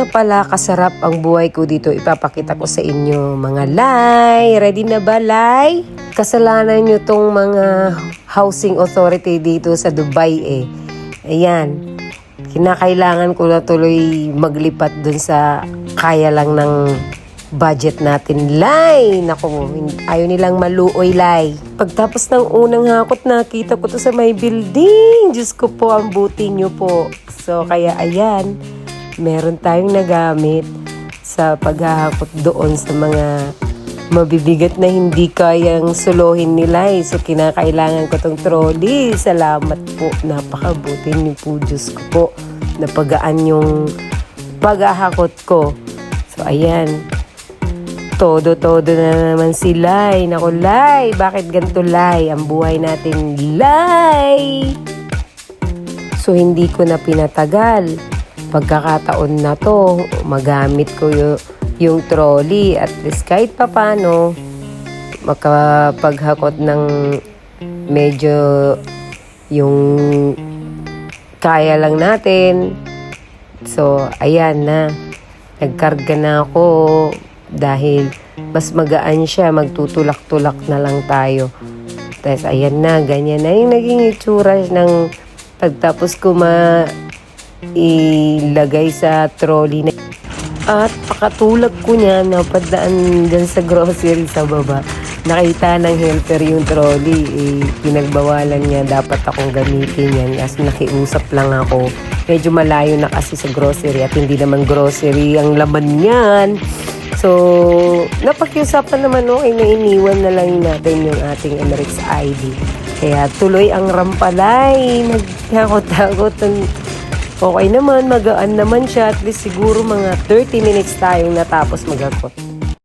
nga pala kasarap ang buhay ko dito, ipapakita ko sa inyo mga Lai. Ready na ba, Lai? Kasalanan nyo tong mga housing authority dito sa Dubai eh. Ayan, kinakailangan ko na tuloy maglipat dun sa kaya lang ng budget natin, Lai. Naku, ayaw nilang maluoy, Lai. Pagtapos ng unang hakot, nakita ko to sa may building. Diyos ko po, ang buti nyo po. So, kaya ayan, meron tayong nagamit sa paghahakot doon sa mga mabibigat na hindi kayang suluhin nila. So, kinakailangan ko tong trolley. Salamat po. Napakabuti niyo po, Diyos ko po. Napagaan yung paghahakot ko. So, ayan. Todo-todo na naman si Lai. Naku, Lai. Bakit ganito, Lai? Ang buhay natin, Lai. So, hindi ko na pinatagal. Pagkakataon na to, magamit ko yung trolley. At least kahit papano, makapaghakot ng medyo yung kaya lang natin. So, ayan na. Nagkarga na ako. Dahil mas magaan siya, magtutulak-tulak na lang tayo. Tapos ayan na, ganyan na yung naging itsura ng pagtapos ko ilagay sa trolley na. At pakatulak ko niya, napadaan dyan sa grocery sa baba. Nakita ng helper yung trolley, pinagbawalan niya, dapat akong gamitin yan. Kasi nakiusap lang ako. Medyo malayo na kasi sa grocery at hindi naman grocery ang laman niyan. So, napakiusapan naman, okay, na iniwan na lang natin yung ating Emirates ID. Kaya tuloy ang rampalay, naghakot-hakot. Okay naman, magaan naman siya. At least siguro mga 30 minutes tayong natapos maghakot.